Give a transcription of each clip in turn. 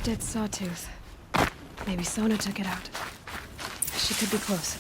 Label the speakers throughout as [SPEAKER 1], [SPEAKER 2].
[SPEAKER 1] Dead sawtooth. Maybe Sona took it out. She could be close.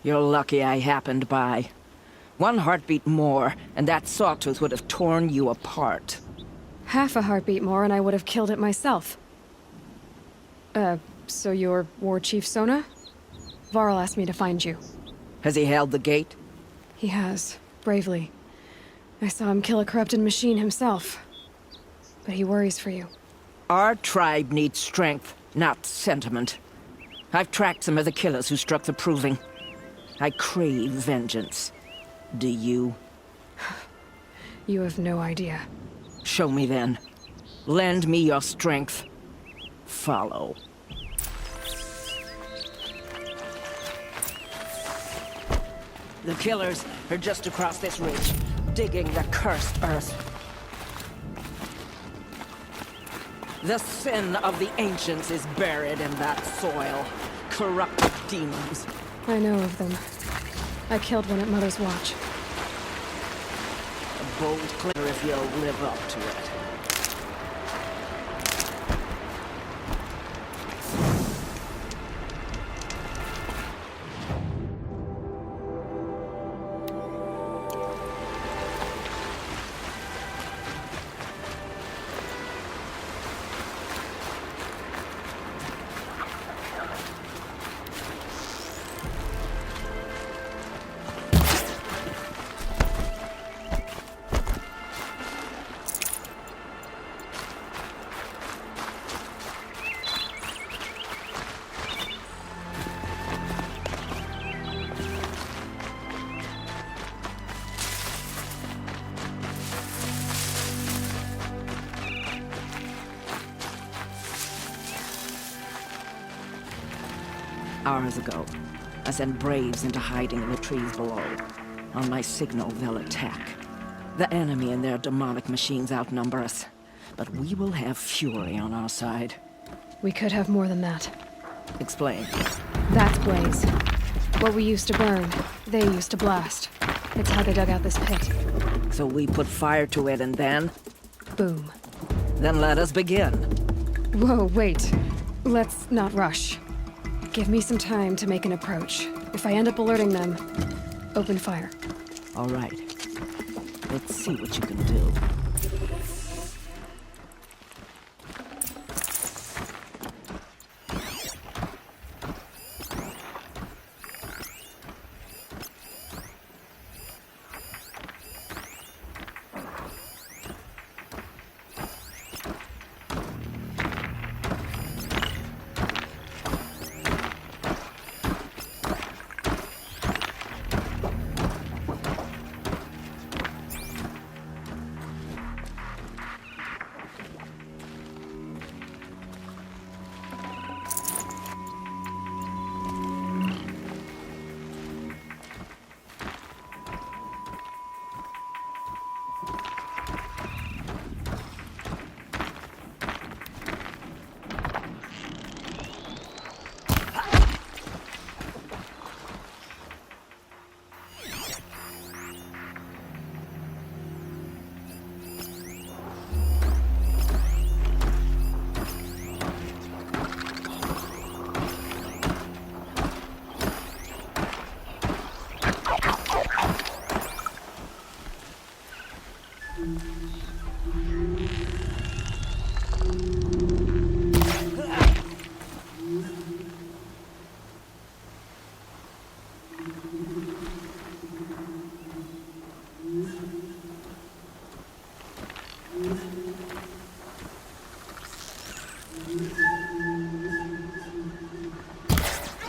[SPEAKER 2] You're lucky I happened by. One heartbeat more, and that sawtooth would have torn you apart.
[SPEAKER 1] Half a heartbeat more and I would have killed it myself. So you're War Chief Sona? Varl asked me to find you.
[SPEAKER 2] Has he held the gate?
[SPEAKER 1] He has, bravely. I saw him kill a corrupted machine himself. But he worries for you.
[SPEAKER 2] Our tribe needs strength, not sentiment. I've tracked some of the killers who struck the Proving. I crave vengeance. Do you?
[SPEAKER 1] You have no idea.
[SPEAKER 2] Show me then. Lend me your strength. Follow. The killers are just across this ridge, digging the cursed earth. The sin of the ancients is buried in that soil. Corrupted demons.
[SPEAKER 1] I know of them. I killed one at Mother's Watch.
[SPEAKER 2] A bold claim if you'll live up to it. Hours ago, I sent Braves into hiding in the trees below. On my signal, they'll attack. The enemy and their demonic machines outnumber us, but we will have fury on our side.
[SPEAKER 1] We could have more than that.
[SPEAKER 2] Explain.
[SPEAKER 1] That's Blaze. What we used to burn, they used to blast. It's how they dug out this pit.
[SPEAKER 2] So we put fire to it and then?
[SPEAKER 1] Boom.
[SPEAKER 2] Then let us begin.
[SPEAKER 1] Whoa, wait. Let's not rush. Give me some time to make an approach. If I end up alerting them, open fire.
[SPEAKER 2] All right. Let's see what you can do.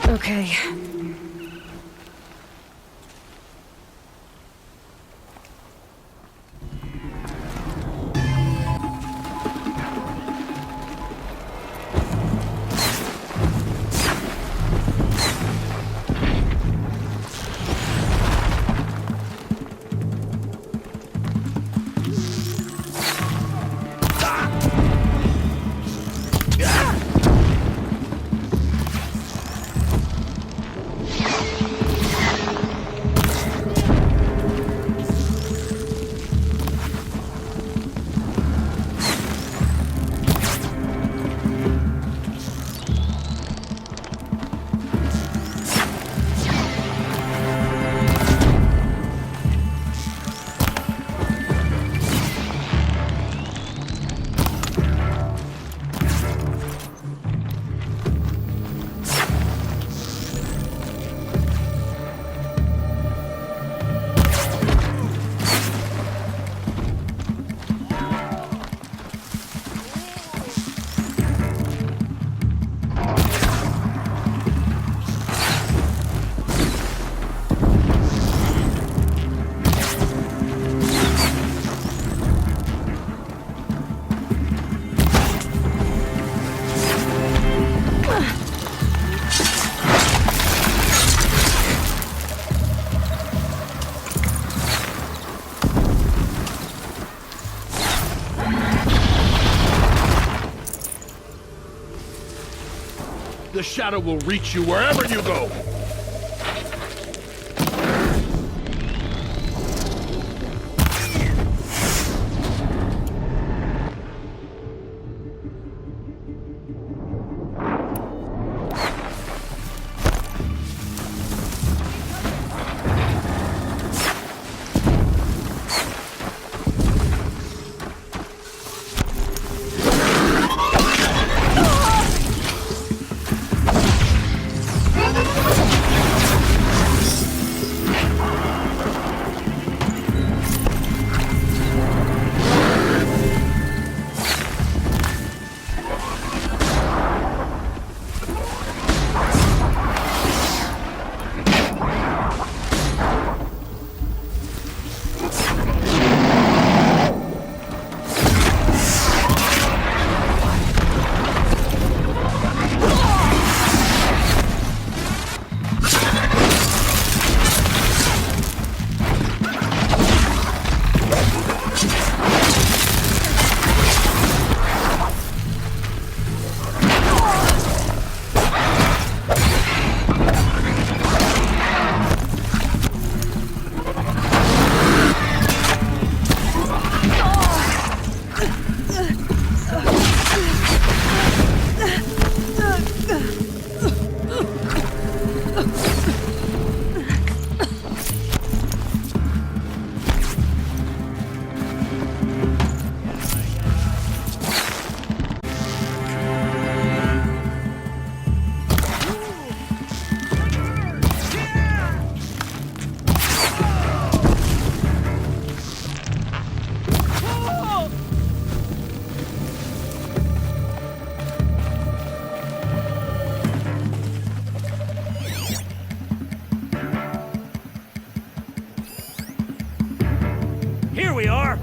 [SPEAKER 1] Okay.
[SPEAKER 3] The shadow will reach you wherever you go!
[SPEAKER 4] Here we are!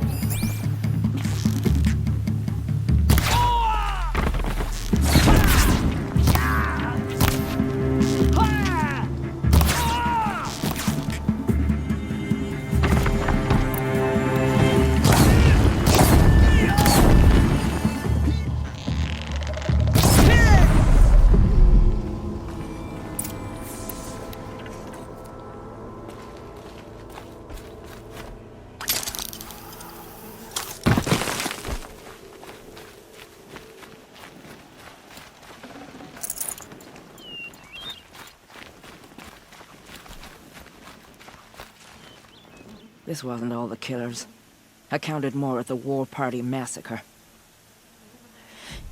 [SPEAKER 2] This wasn't all the killers. I counted more at the War Party massacre.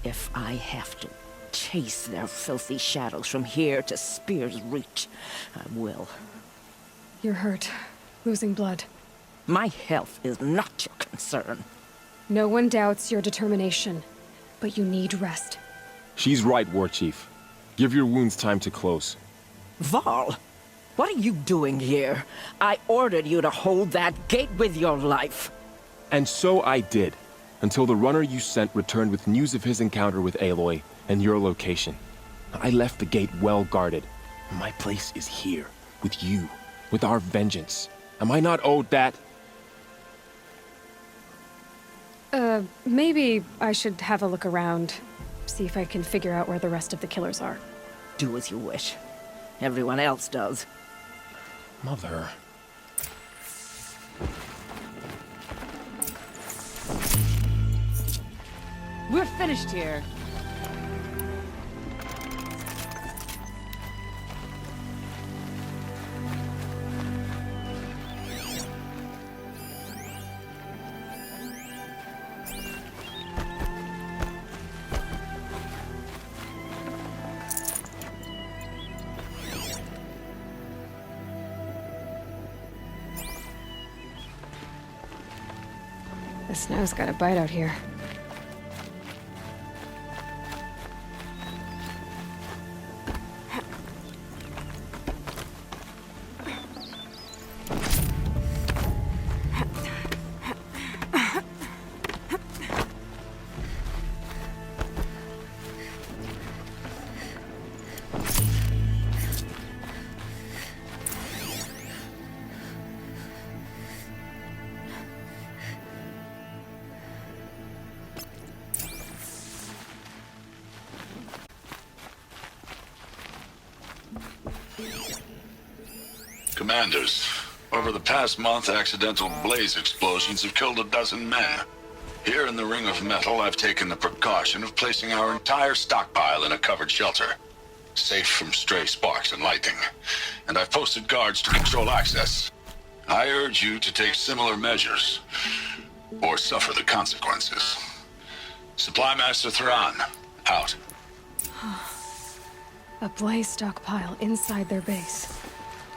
[SPEAKER 2] If I have to chase their filthy shadows from here to Spear's Reach, I will.
[SPEAKER 1] You're hurt. Losing blood.
[SPEAKER 2] My health is not your concern.
[SPEAKER 1] No one doubts your determination, but you need rest.
[SPEAKER 5] She's right, War Chief. Give your wounds time to close.
[SPEAKER 2] Varl, what are you doing here? I ordered you to hold that gate with your life.
[SPEAKER 5] And so I did, until the runner you sent returned with news of his encounter with Aloy and your location. I left the gate well guarded. My place is here, with you, with our vengeance. Am I not owed that?
[SPEAKER 1] Maybe I should have a look around. See if I can figure out where the rest of the killers are.
[SPEAKER 2] Do as you wish. Everyone else does.
[SPEAKER 5] Mother.
[SPEAKER 6] We're finished here.
[SPEAKER 1] The snow's got a bite out here.
[SPEAKER 7] Commanders, over the past month, accidental blaze explosions have killed 12 men. Here in the Ring of Metal, I've taken the precaution of placing our entire stockpile in a covered shelter, safe from stray sparks and lightning. And I've posted guards to control access. I urge you to take similar measures, or suffer the consequences. Supply Master Thrawn, out.
[SPEAKER 1] A blaze stockpile inside their base.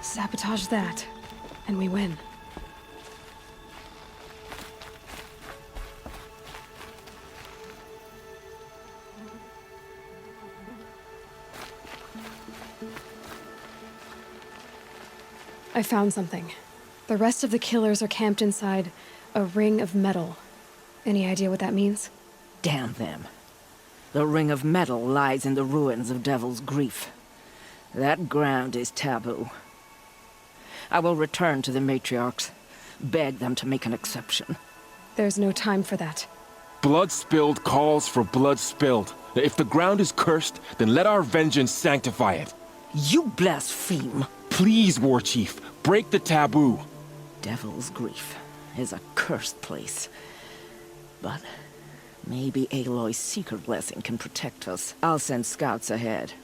[SPEAKER 1] Sabotage that, and we win. I found something. The rest of the killers are camped inside a ring of metal. Any idea what that means?
[SPEAKER 2] Damn them. The Ring of Metal lies in the ruins of Devil's Grief. That ground is taboo. I will return to the matriarchs, beg them to make an exception.
[SPEAKER 1] There's no time for that.
[SPEAKER 5] Blood spilled calls for blood spilled. If the ground is cursed, then let our vengeance sanctify it.
[SPEAKER 2] You blaspheme!
[SPEAKER 5] Please, War Chief, break the taboo.
[SPEAKER 2] Devil's Grief is a cursed place. But maybe Aloy's secret blessing can protect us. I'll send scouts ahead.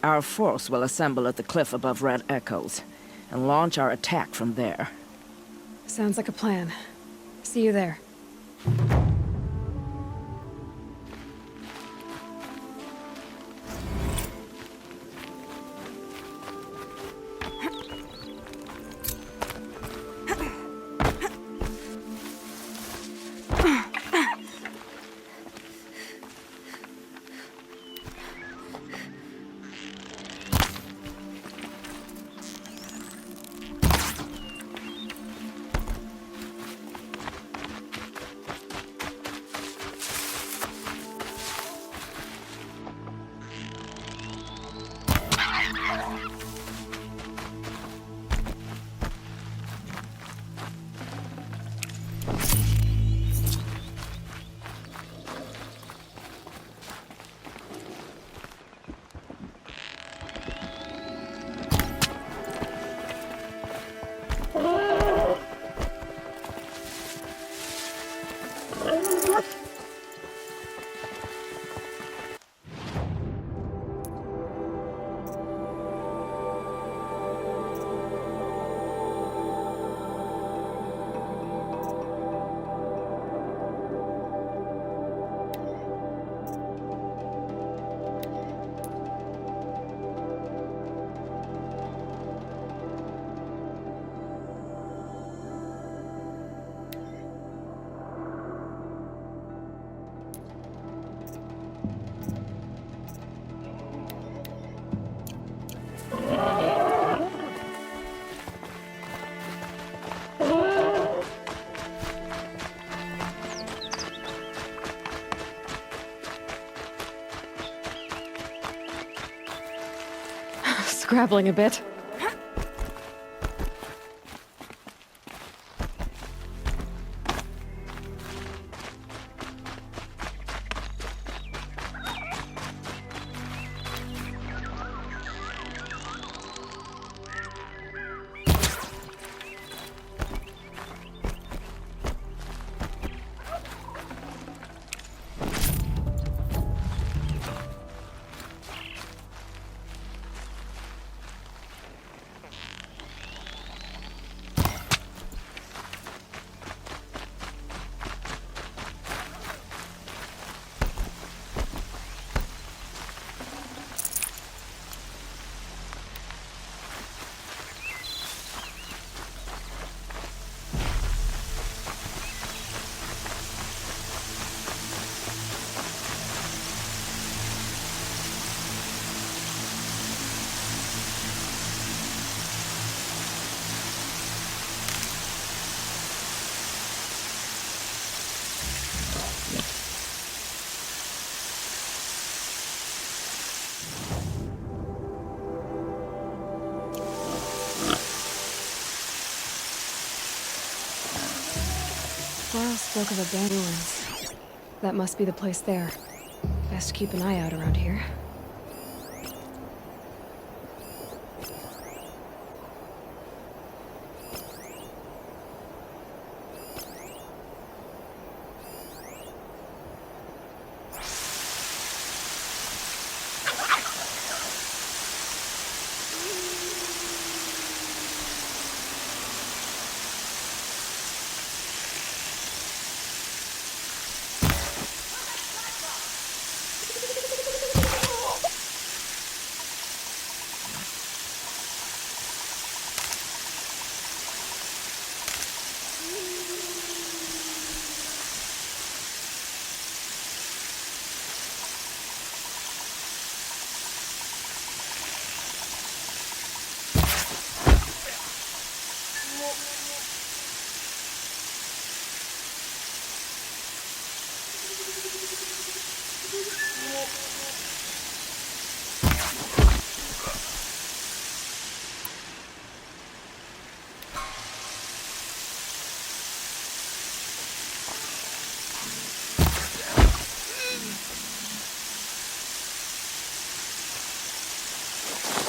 [SPEAKER 2] Our force will assemble at the cliff above Red Echoes, and launch our attack from there.
[SPEAKER 1] Sounds like a plan. See you there. scrabbling a bit. Laurel spoke of abandoned ruins. That must be the place there. Best keep an eye out around here.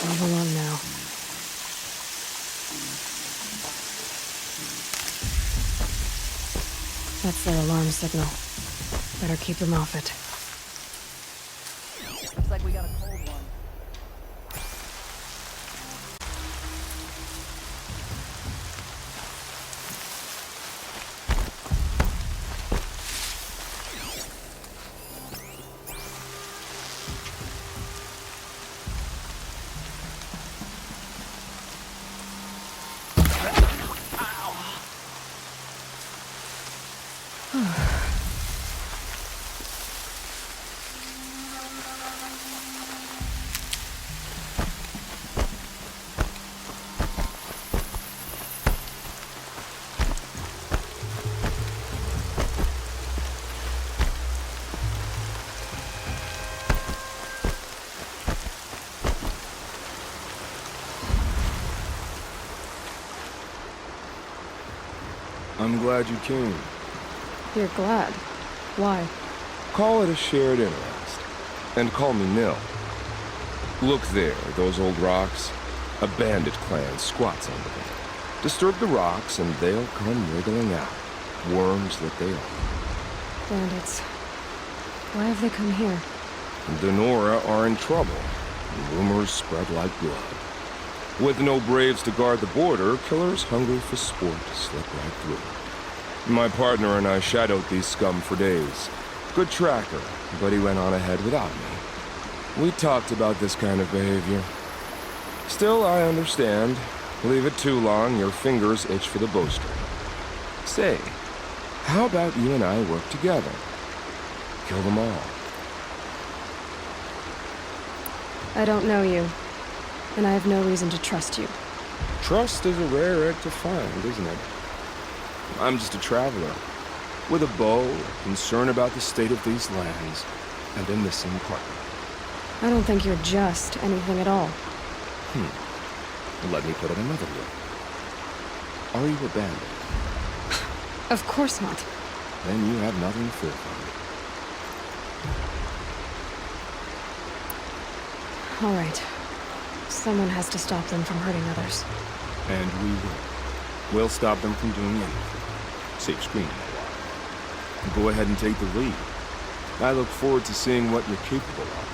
[SPEAKER 1] Move along now. That's their alarm signal. Better keep them off it.
[SPEAKER 6] Looks like we got a cold one.
[SPEAKER 5] I'm glad you came.
[SPEAKER 1] You're glad. Why?
[SPEAKER 5] Call it a shared interest. And call me Nil. Look there, those old rocks. A bandit clan squats under them. Disturb the rocks and they'll come wriggling out. Worms that they are.
[SPEAKER 1] Bandits. Why have they come here?
[SPEAKER 5] Denora are in trouble. Rumors spread like blood. With no braves to guard the border, killers hungry for sport slip right through. My partner and I shadowed these scum for days. Good tracker, but he went on ahead without me. We talked about this kind of behavior. Still, I understand. Leave it too long, your fingers itch for the bowstring. Say, how about you and I work together? Kill them all.
[SPEAKER 1] I don't know you, and I have no reason to trust you.
[SPEAKER 5] Trust is a rare egg to find, isn't it? I'm just a traveler, with a bow, a concern about the state of these lands, and a missing partner.
[SPEAKER 1] I don't think you're just anything at all.
[SPEAKER 5] Let me put it another way. Are you a bandit?
[SPEAKER 1] Of course not.
[SPEAKER 5] Then you have nothing to fear from me.
[SPEAKER 1] All right. Someone has to stop them from hurting others.
[SPEAKER 5] And we will. We'll stop them from doing anything. Save screaming a while. Go ahead and take the lead. I look forward to seeing what you're capable of.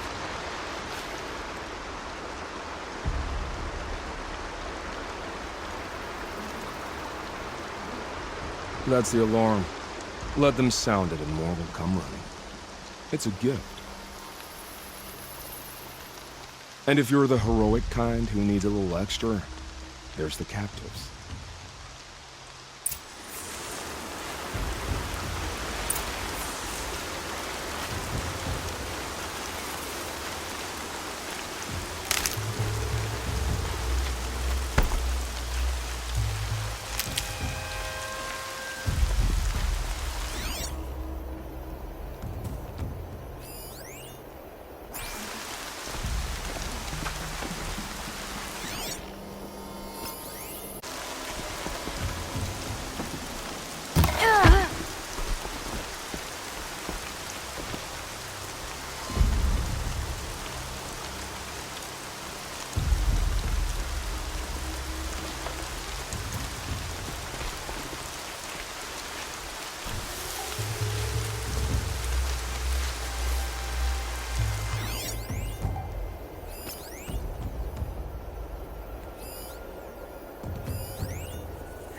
[SPEAKER 5] That's the alarm. Let them sound it and more will come running. It's a gift. And if you're the heroic kind who needs a little extra, there's the captives.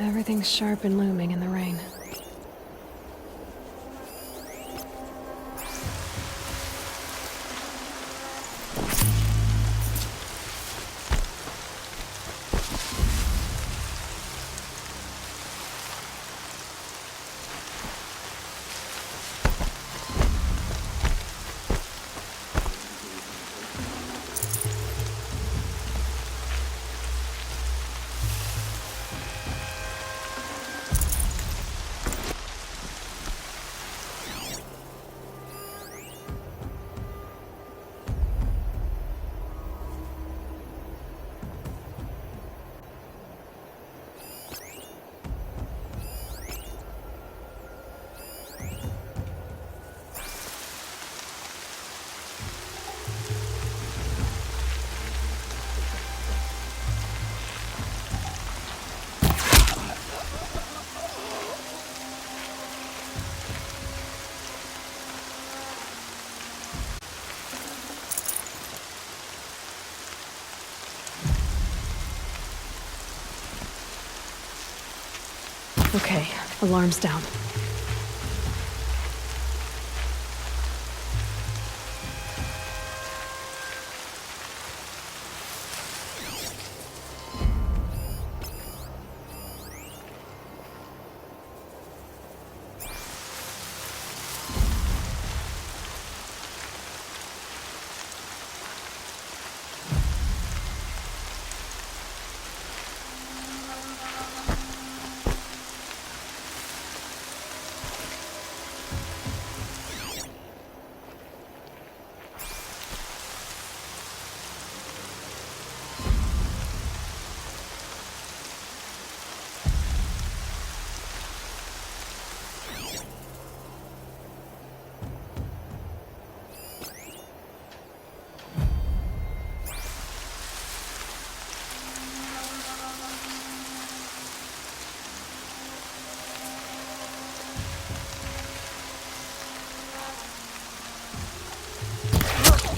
[SPEAKER 1] Everything's sharp and looming in the rain. Okay, alarm's down.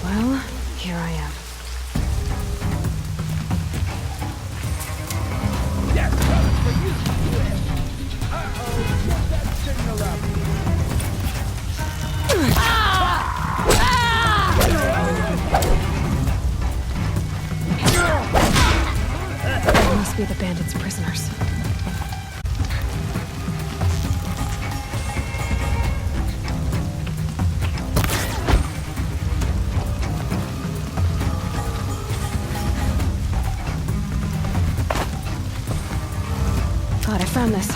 [SPEAKER 1] Well, here I am. They must be the bandits' prisoners. God, I found this.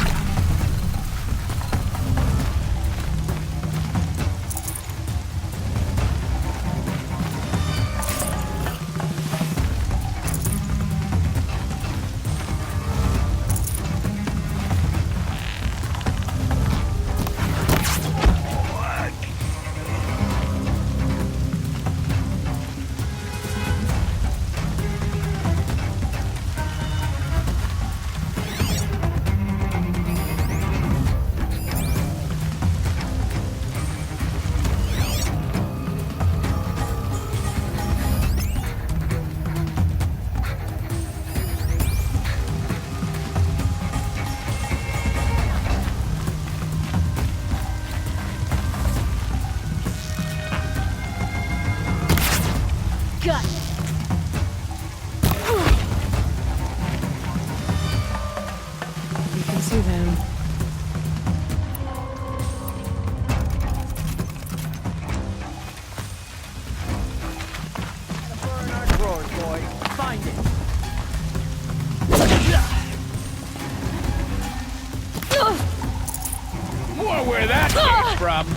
[SPEAKER 3] are where that came from.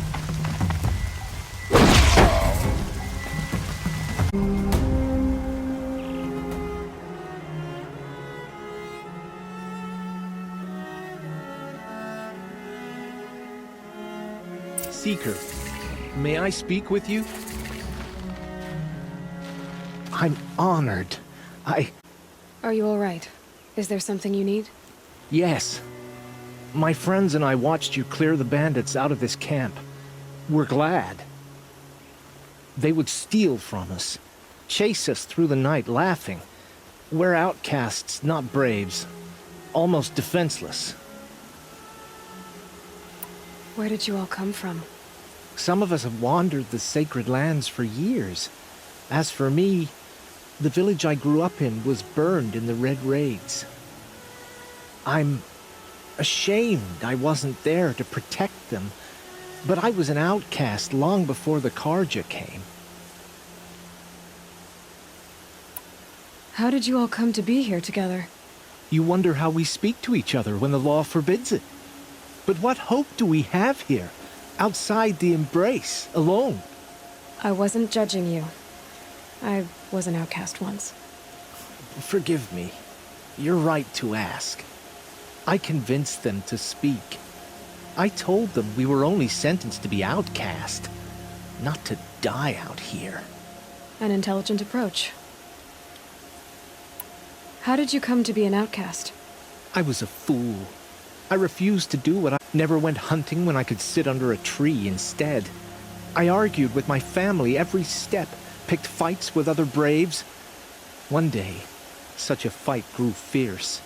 [SPEAKER 8] Seeker, may I speak with you? I'm honored.
[SPEAKER 1] Are you all right? Is there something you need?
[SPEAKER 8] Yes. My friends and I watched you clear the bandits out of this camp. We're glad. They would steal from us, chase us through the night laughing. We're outcasts, not braves. Almost defenseless.
[SPEAKER 1] Where did you all come from?
[SPEAKER 8] Some of us have wandered the sacred lands for years. As for me, the village I grew up in was burned in the Red Raids. I'm ashamed I wasn't there to protect them, but I was an outcast long before the Karja came.
[SPEAKER 1] How did you all come to be here together?
[SPEAKER 8] You wonder how we speak to each other when the law forbids it. But what hope do we have here, outside the embrace, alone?
[SPEAKER 1] I wasn't judging you. I was an outcast once.
[SPEAKER 8] Forgive me. You're right to ask. I convinced them to speak. I told them we were only sentenced to be outcast, not to die out here.
[SPEAKER 1] An intelligent approach. How did you come to be an outcast?
[SPEAKER 8] I was a fool. I refused to do what I never went hunting when I could sit under a tree instead. I argued with my family every step, picked fights with other braves. One day, such a fight grew fierce.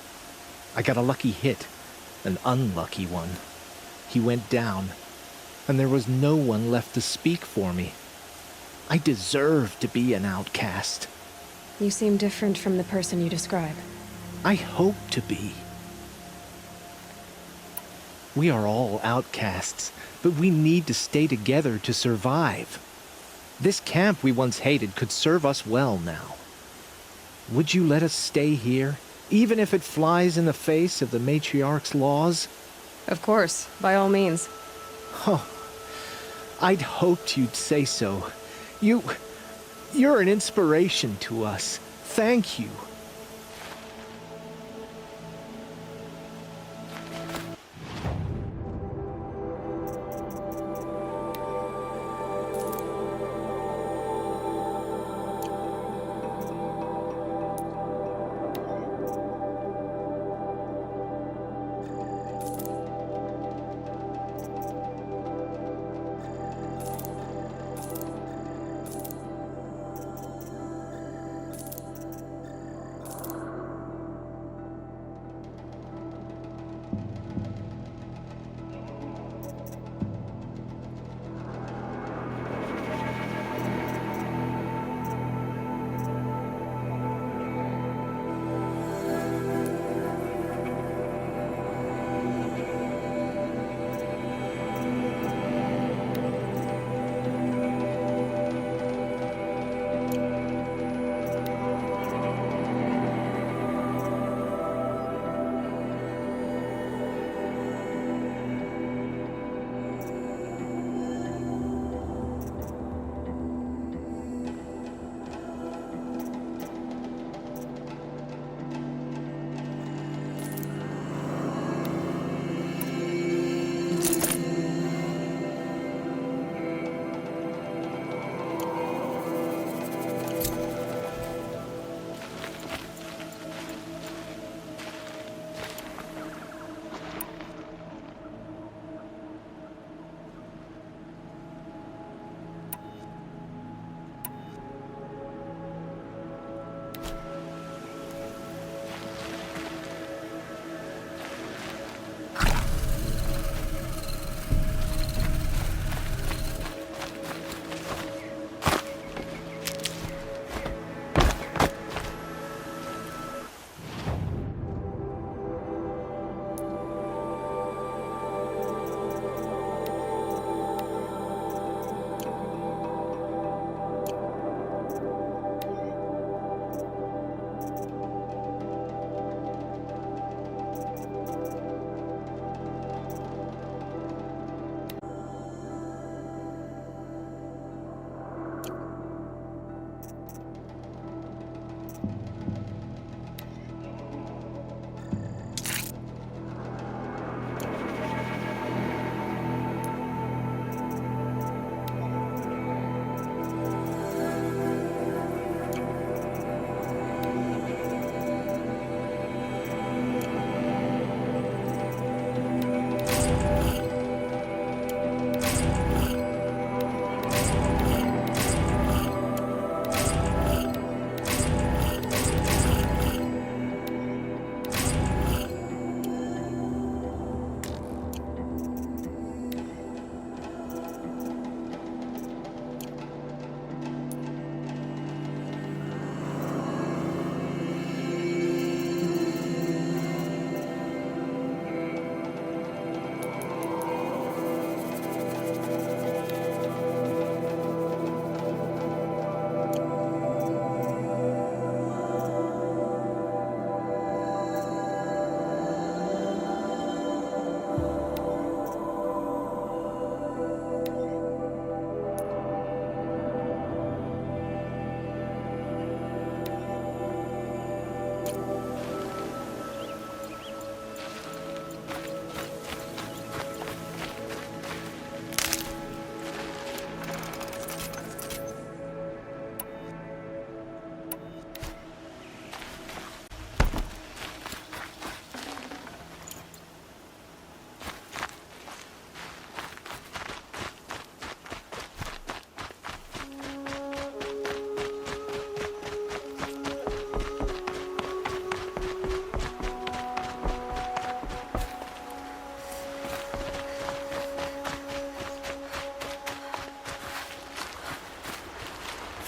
[SPEAKER 8] I got a lucky hit, an unlucky one. He went down, and there was no one left to speak for me. I deserved to be an outcast.
[SPEAKER 1] You seem different from the person you describe.
[SPEAKER 8] I hope to be. We are all outcasts, but we need to stay together to survive. This camp we once hated could serve us well now. Would you let us stay here, even if it flies in the face of the matriarch's laws?
[SPEAKER 1] Of course, by all means.
[SPEAKER 8] Oh, I'd hoped you'd say so. You're an inspiration to us. Thank you.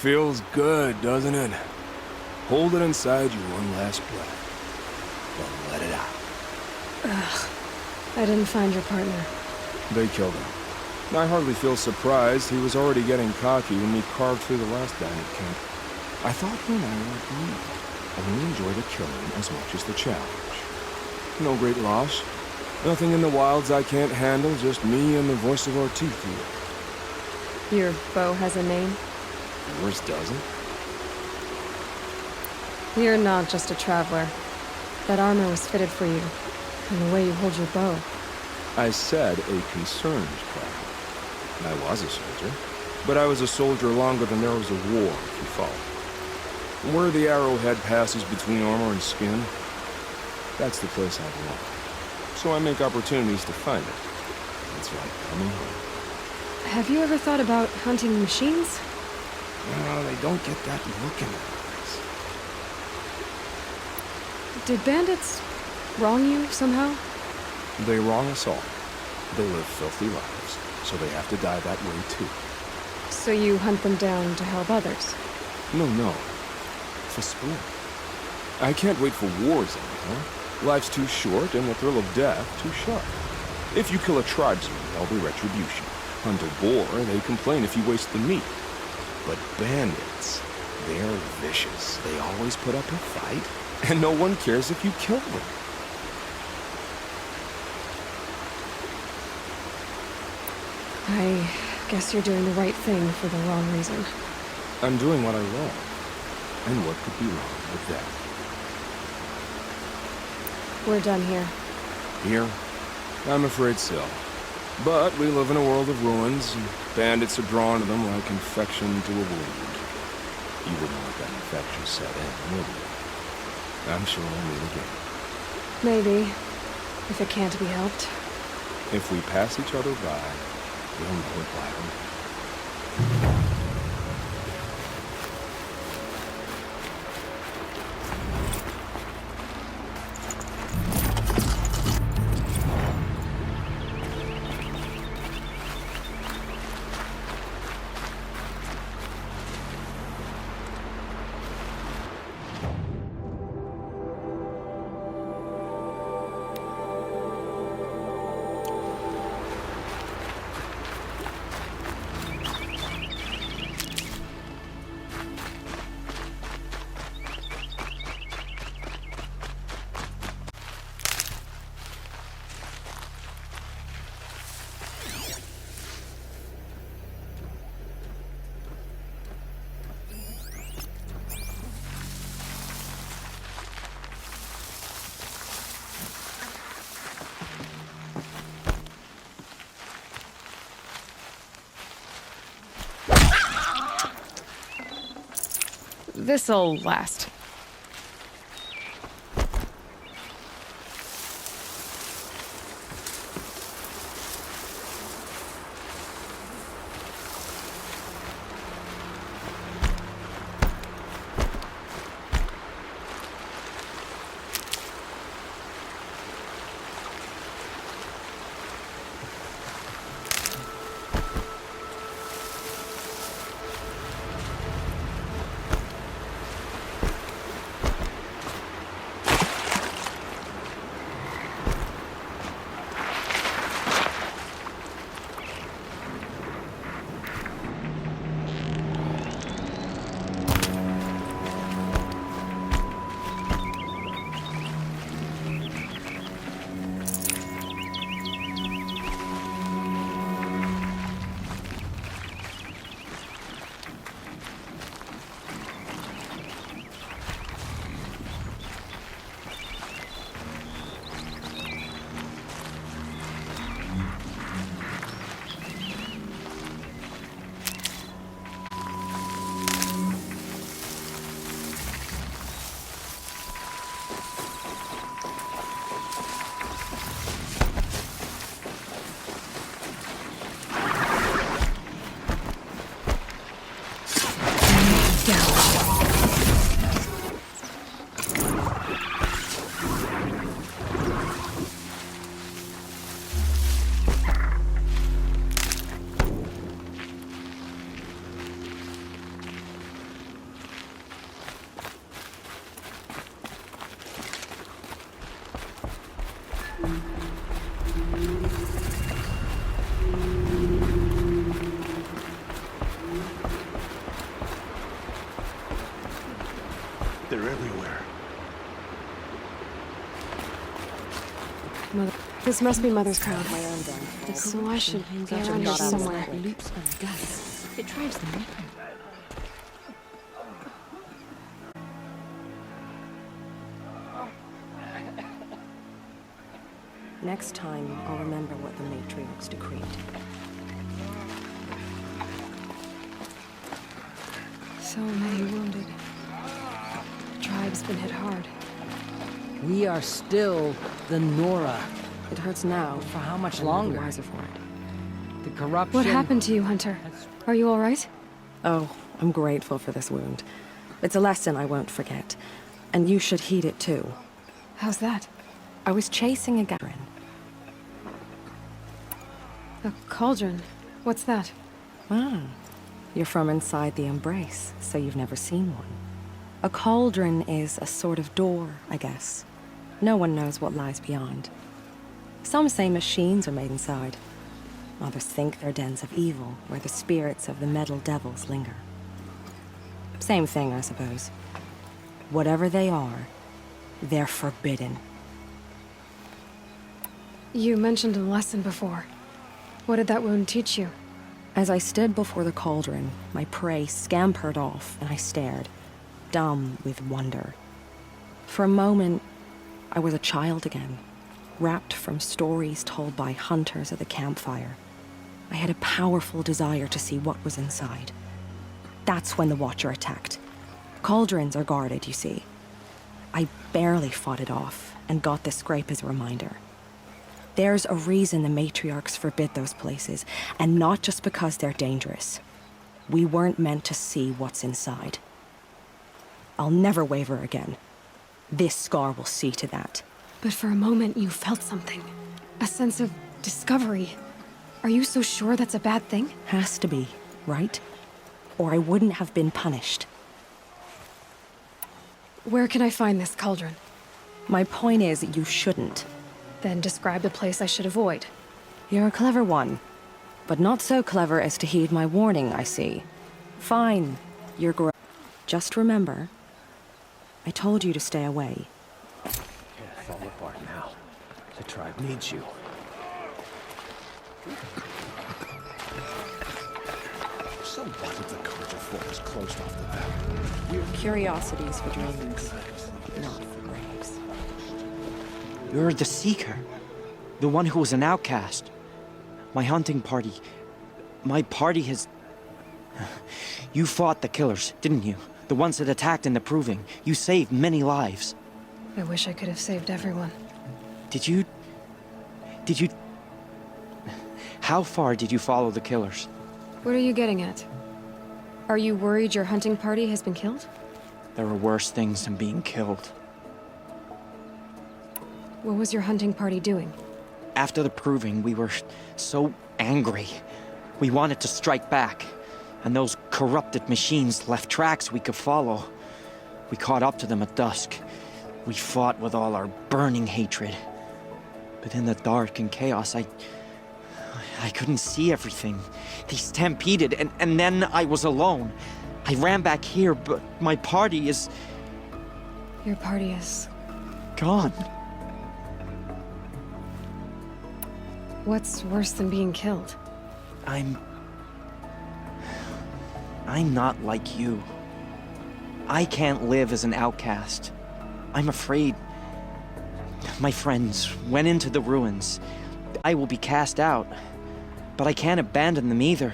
[SPEAKER 5] Feels good, doesn't it? Hold it inside you one last breath. Then let it out.
[SPEAKER 1] I didn't find your partner.
[SPEAKER 5] They killed him. I hardly feel surprised. He was already getting cocky when we carved through the last bandit camp. I thought you and I were agreed. Only enjoy the killing as much as the challenge. No great loss. Nothing in the wilds I can't handle, just me and the voice of our teeth here.
[SPEAKER 1] Your bow has a name?
[SPEAKER 5] Yours doesn't?
[SPEAKER 1] You're not just a traveler. That armor was fitted for you, and the way you hold your bow.
[SPEAKER 5] I said a concerned traveler. I was a soldier, but I was a soldier longer than there was a war, if you follow. Where the arrowhead passes between armor and skin, that's the place I belong. So I make opportunities to find it. It's like coming home.
[SPEAKER 1] Have you ever thought about hunting machines?
[SPEAKER 5] Well, they don't get that look in their eyes.
[SPEAKER 1] Did bandits wrong you somehow?
[SPEAKER 5] They wrong us all. They live filthy lives, so they have to die that way too.
[SPEAKER 1] So you hunt them down to help others?
[SPEAKER 5] No. For sport. I can't wait for wars anymore. Life's too short, and the thrill of death too sharp. If you kill a tribesman, there'll be retribution. Hunt a boar, they complain if you waste the meat. But bandits, they're vicious. They always put up a fight, and no one cares if you kill them.
[SPEAKER 1] I guess you're doing the right thing for the wrong reason.
[SPEAKER 5] I'm doing what I love. And what could be wrong with that?
[SPEAKER 1] We're done here.
[SPEAKER 5] Here? I'm afraid so. But we live in a world of ruins, and bandits are drawn to them like infection to a wound. You wouldn't let that infection set in, would you? I'm sure we'll meet again.
[SPEAKER 1] Maybe, if it can't be helped.
[SPEAKER 5] If we pass each other by, we'll know it by them.
[SPEAKER 1] This'll last.
[SPEAKER 3] They're everywhere.
[SPEAKER 1] Mother. This must be Mother's crowd.
[SPEAKER 2] My own den.
[SPEAKER 1] So I should be
[SPEAKER 2] Such a
[SPEAKER 1] around here
[SPEAKER 2] lot out of
[SPEAKER 1] somewhere.
[SPEAKER 2] squid. Loops of gas. It drives them mad. Next time, I'll remember what the matriarchs decreed.
[SPEAKER 1] So many wounded. The tribe's been hit hard.
[SPEAKER 6] We are still the Nora.
[SPEAKER 2] It hurts now.
[SPEAKER 6] For how much
[SPEAKER 2] I'm the
[SPEAKER 6] longer?
[SPEAKER 2] wiser for it.
[SPEAKER 6] The corruption...
[SPEAKER 1] What happened to you, Hunter? Are you all right?
[SPEAKER 2] Oh, I'm grateful for this wound. It's a lesson I won't forget. And you should heed it too.
[SPEAKER 1] How's that?
[SPEAKER 2] I was chasing a Garen.
[SPEAKER 1] A cauldron. What's that?
[SPEAKER 2] Ah, you're from inside the Embrace, so you've never seen one. A cauldron is a sort of door, I guess. No one knows what lies beyond. Some say machines are made inside. Others think they're dens of evil, where the spirits of the metal devils linger. Same thing, I suppose. Whatever they are, they're forbidden.
[SPEAKER 1] You mentioned a lesson before. What did that wound teach you?
[SPEAKER 2] As I stood before the cauldron, my prey scampered off, and I stared, dumb with wonder. For a moment, I was a child again, wrapped from stories told by hunters at the campfire. I had a powerful desire to see what was inside. That's when the Watcher attacked. Cauldrons are guarded, you see. I barely fought it off, and got this scrape as a reminder. There's a reason the matriarchs forbid those places, and not just because they're dangerous. We weren't meant to see what's inside. I'll never waver again. This scar will see to that.
[SPEAKER 1] But for a moment, you felt something. A sense of discovery. Are you so sure that's a bad thing?
[SPEAKER 2] Has to be, right? Or I wouldn't have been punished.
[SPEAKER 1] Where can I find this cauldron?
[SPEAKER 2] My point is, you shouldn't.
[SPEAKER 1] Then describe the place I should avoid.
[SPEAKER 2] You're a clever one. But not so clever as to heed my warning, I see. Fine, you're just remember, I told you to stay away.
[SPEAKER 5] Can't fall apart now. The tribe needs you.
[SPEAKER 3] So what if the culture fort is closed off the battle?
[SPEAKER 2] Curiosities for dreamers, not for graves.
[SPEAKER 9] You're the Seeker. The one who was an outcast. My hunting party. My party has... You fought the killers, didn't you? The ones that attacked in the Proving. You saved many lives.
[SPEAKER 1] I wish I could have saved everyone.
[SPEAKER 9] Did you... How far did you follow the killers?
[SPEAKER 1] What are you getting at? Are you worried your hunting party has been killed?
[SPEAKER 9] There are worse things than being killed.
[SPEAKER 1] What was your hunting party doing?
[SPEAKER 9] After the Proving, we were so angry. We wanted to strike back. And those corrupted machines left tracks we could follow. We caught up to them at dusk. We fought with all our burning hatred. But in the dark and chaos, I couldn't see everything. They stampeded, and then I was alone. I ran back here, but my party is...
[SPEAKER 1] Your party is...
[SPEAKER 9] gone.
[SPEAKER 1] What's worse than being killed?
[SPEAKER 9] I'm not like you. I can't live as an outcast. I'm afraid. My friends went into the ruins. I will be cast out, but I can't abandon them either.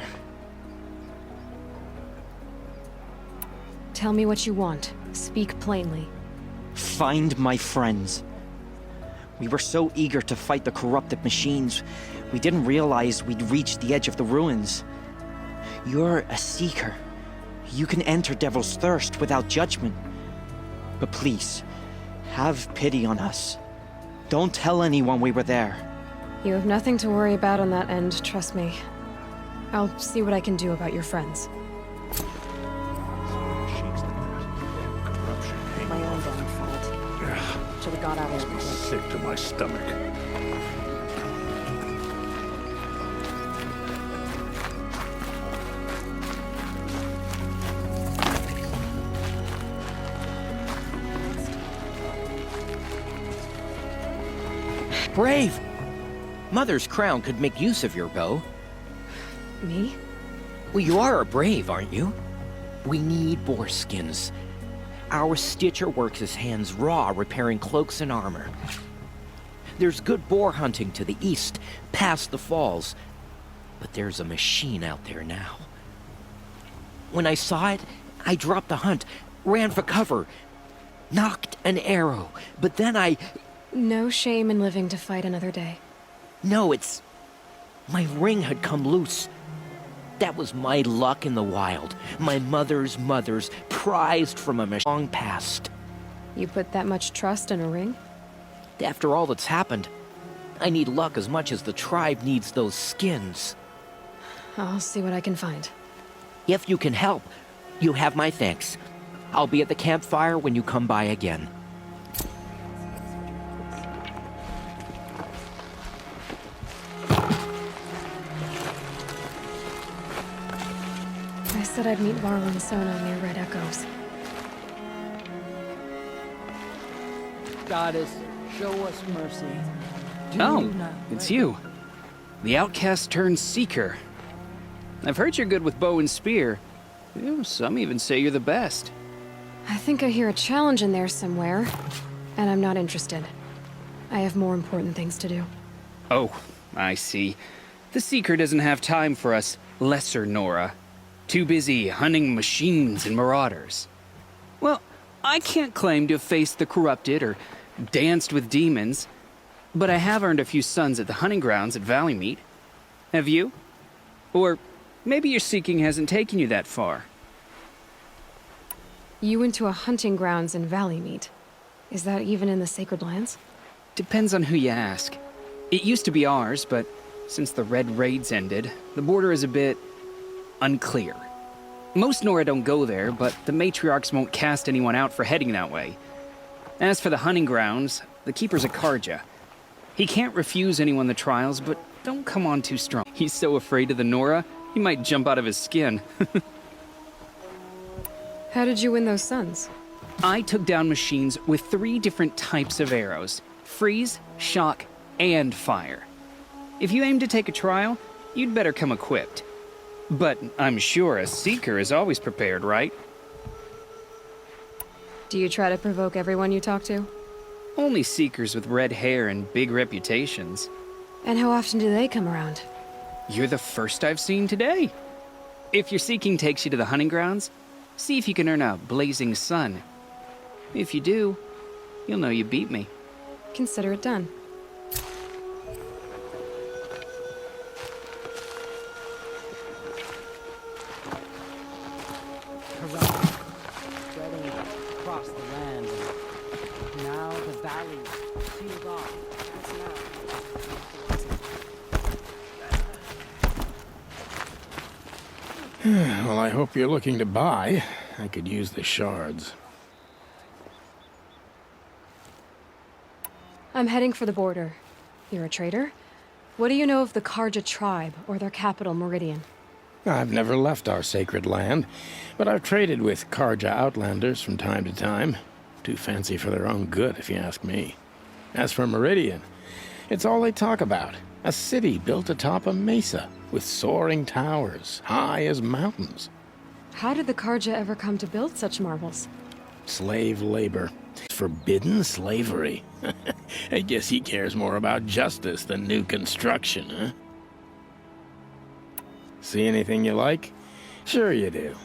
[SPEAKER 1] Tell me what you want. Speak plainly.
[SPEAKER 9] Find my friends. We were so eager to fight the corrupted machines, we didn't realize we'd reached the edge of the ruins. You're a seeker. You can enter Devil's Thirst without judgment. But please, have pity on us. Don't tell anyone we were there.
[SPEAKER 1] You have nothing to worry about on that end, trust me. I'll see what I can do about your friends.
[SPEAKER 2] My own damn fault. Should have got out of here.
[SPEAKER 3] Sick to my stomach.
[SPEAKER 9] brave! Mother's crown could make use of your bow.
[SPEAKER 1] Me?
[SPEAKER 9] Well, you are a brave, aren't you? We need boar skins. Our stitcher works his hands raw repairing cloaks and armor. There's good boar hunting to the east, past the falls. But there's a machine out there now. When I saw it, I dropped the hunt, ran for cover, knocked an arrow, but then I...
[SPEAKER 1] No shame in living to fight another day.
[SPEAKER 9] No, it's... my ring had come loose. That was my luck in the wild. My mother's prized from a long past.
[SPEAKER 1] You put that much trust in a ring?
[SPEAKER 9] After all that's happened, I need luck as much as the tribe needs those skins.
[SPEAKER 1] I'll see what I can find.
[SPEAKER 9] If you can help, you have my thanks. I'll be at the campfire when you come by again.
[SPEAKER 1] I said I'd meet Varl and Sona near Red Echoes.
[SPEAKER 6] Goddess, show us mercy.
[SPEAKER 4] Oh, it's you. The outcast turned seeker. I've heard you're good with bow and spear. Some even say you're the best.
[SPEAKER 1] I think I hear a challenge in there somewhere, and I'm not interested. I have more important things to do.
[SPEAKER 4] Oh, I see. The Seeker doesn't have time for us lesser Nora. Too busy hunting machines and marauders. Well, I can't claim to have faced the corrupted or danced with demons, but I have earned a few sons at the hunting grounds at Valleymeet. Have you? Or maybe your seeking hasn't taken you that far.
[SPEAKER 1] You went to a hunting grounds in Valleymeet. Is that even in the Sacred Lands?
[SPEAKER 4] Depends on who you ask. It used to be ours, but since the Red Raids ended, the border is a bit unclear. Most Nora don't go there, but the matriarchs won't cast anyone out for heading that way. As for the hunting grounds, the keeper's a Karja. He can't refuse anyone the trials, but don't come on too strong. He's so afraid of the Nora, he might jump out of his skin.
[SPEAKER 1] How did you win those sons?
[SPEAKER 4] I took down machines with 3 different types of arrows: freeze, shock, and fire. If you aim to take a trial, you'd better come equipped. But I'm sure a seeker is always prepared, right?
[SPEAKER 1] Do you try to provoke everyone you talk to?
[SPEAKER 4] Only seekers with red hair and big reputations.
[SPEAKER 1] And how often do they come around?
[SPEAKER 4] You're the first I've seen today. If your seeking takes you to the hunting grounds, see if you can earn a blazing sun. If you do, you'll know you beat me.
[SPEAKER 1] Consider it done.
[SPEAKER 6] Corrupt, spreading across the land. And now the valley sealed off.
[SPEAKER 3] Well, I hope you're looking to buy. I could use the shards.
[SPEAKER 1] I'm heading for the border. You're a trader? What do you know of the Karja tribe, or their capital, Meridian?
[SPEAKER 3] I've never left our sacred land, but I've traded with Karja outlanders from time to time. Too fancy for their own good, if you ask me. As for Meridian, it's all they talk about. A city built atop a mesa, with soaring towers, high as mountains.
[SPEAKER 1] How did the Karja ever come to build such marvels?
[SPEAKER 3] Slave labor. Forbidden slavery. I guess he cares more about justice than new construction, huh? See anything you like? Sure you do.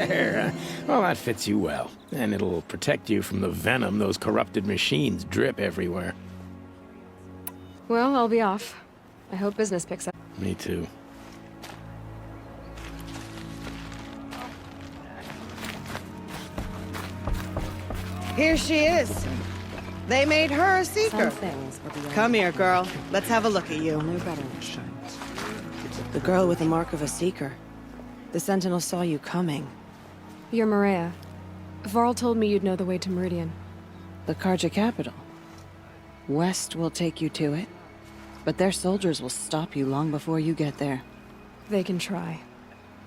[SPEAKER 3] There. Well, that fits you well. And it'll protect you from the venom those corrupted machines drip everywhere.
[SPEAKER 1] Well, I'll be off. I hope business picks up.
[SPEAKER 3] Me too.
[SPEAKER 10] Here she is. They made her a seeker.
[SPEAKER 6] Some things are beyond
[SPEAKER 10] Come here, girl. Let's have a look at you.
[SPEAKER 6] no better.
[SPEAKER 10] The girl with the mark of a seeker. The Sentinel saw you coming.
[SPEAKER 1] You're Maria. Varl told me you'd know the way to Meridian.
[SPEAKER 10] The Karja capital. West will take you to it, but their soldiers will stop you long before you get there.
[SPEAKER 1] They can try.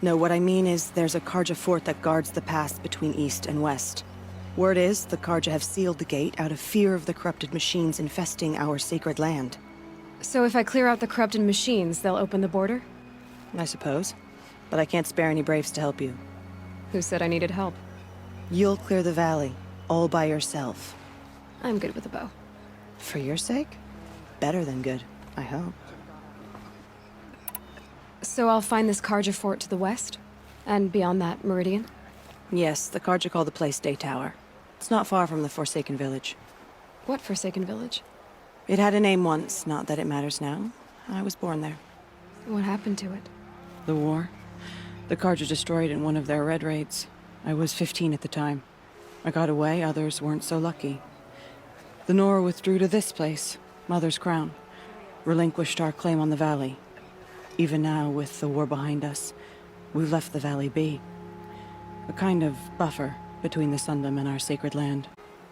[SPEAKER 10] No, what I mean is there's a Karja fort that guards the pass between East and West. Word is, the Karja have sealed the gate out of fear of the corrupted machines infesting our sacred land.
[SPEAKER 1] So if I clear out the corrupted machines, they'll open the border?
[SPEAKER 10] I suppose. But I can't spare any braves to help you.
[SPEAKER 1] Who said I needed help?
[SPEAKER 10] You'll clear the valley, all by yourself.
[SPEAKER 1] I'm good with a bow.
[SPEAKER 10] For your sake? Better than good, I hope.
[SPEAKER 1] So I'll find this Karja fort to the west? And beyond that, Meridian?
[SPEAKER 10] Yes, the Karja call the place Day Tower. It's not far from the Forsaken Village.
[SPEAKER 1] What Forsaken Village?
[SPEAKER 10] It had a name once, not that it matters now. I was born there.
[SPEAKER 1] What happened to it?
[SPEAKER 10] The war. The Karja destroyed in one of their red raids. I was 15 at the time. I got away, others weren't so lucky. The Nora withdrew to this place, Mother's Crown. Relinquished our claim on the valley. Even now, with the war behind us, we've left the valley be. A kind of buffer between the Sundom and our sacred land.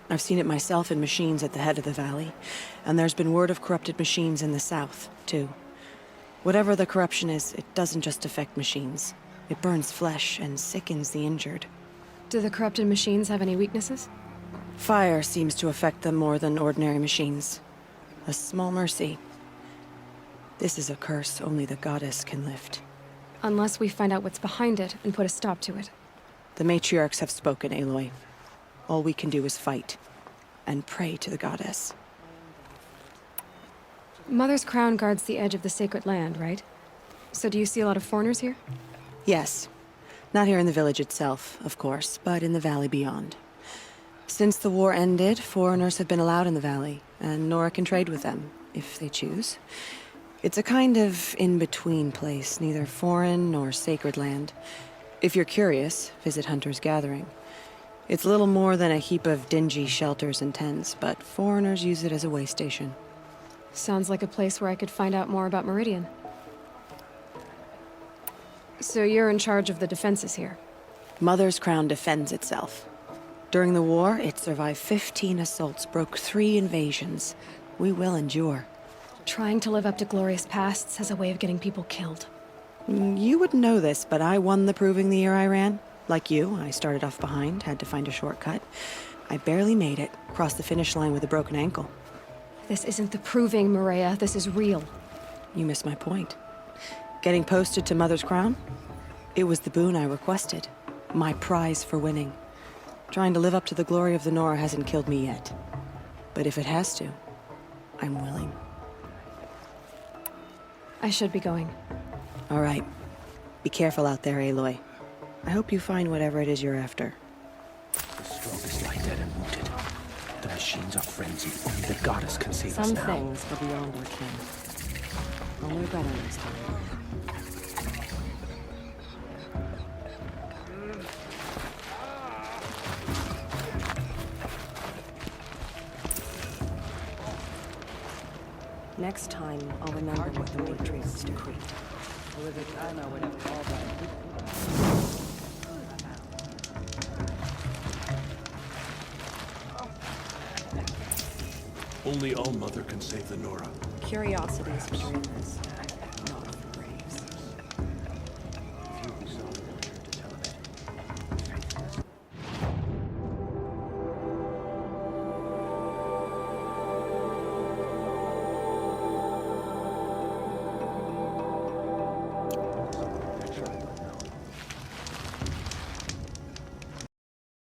[SPEAKER 10] I've seen it myself in machines at the head of the valley, and there's been word of corrupted machines in the south, too. Whatever the corruption is, it doesn't just affect machines. It burns flesh and sickens the injured.
[SPEAKER 1] Do the corrupted machines have any weaknesses?
[SPEAKER 10] Fire seems to affect them more than ordinary machines. A small mercy. This is a curse only the goddess can lift.
[SPEAKER 1] Unless we find out what's behind it and put a stop to it.
[SPEAKER 10] The matriarchs have spoken, Aloy. All we can do is fight. And pray to the goddess.
[SPEAKER 1] Mother's Crown guards the edge of the sacred land, right? So do you see a lot of foreigners here?
[SPEAKER 10] Yes. Not here in the village itself, of course, but in the valley beyond. Since the war ended, foreigners have been allowed in the valley, and Nora can trade with them, if they choose. It's a kind of in-between place, neither foreign nor sacred land. If you're curious, visit Hunter's Gathering. It's little more than a heap of dingy shelters and tents, but foreigners use it as a way station.
[SPEAKER 1] Sounds like a place where I could find out more about Meridian. So you're in charge of the defenses here?
[SPEAKER 10] Mother's Crown defends itself. During the war, it survived 15 assaults, broke 3 invasions. We will endure.
[SPEAKER 1] Trying to live up to glorious pasts has a way of getting people killed.
[SPEAKER 10] You wouldn't know this, but I won the proving the year I ran. Like you, I started off behind, had to find a shortcut. I barely made it, crossed the finish line with a broken ankle.
[SPEAKER 1] This isn't the proving, Maria. This is real.
[SPEAKER 10] You missed my point. Getting posted to Mother's Crown? It was the boon I requested. My prize for winning. Trying to live up to the glory of the Nora hasn't killed me yet. But if it has to, I'm willing.
[SPEAKER 1] I should be going.
[SPEAKER 10] All right. Be careful out there, Aloy. I hope you find whatever it is you're after.
[SPEAKER 8] The strongest lie dead and wounded. The machines are frenzied. Only the goddess can save us
[SPEAKER 6] Some
[SPEAKER 8] now.
[SPEAKER 6] things are beyond our ken. Only better next time. Next time, I'll remember what the Matrix decreed.
[SPEAKER 11] Only All-Mother can save the Nora.
[SPEAKER 6] Curiosity is curing this.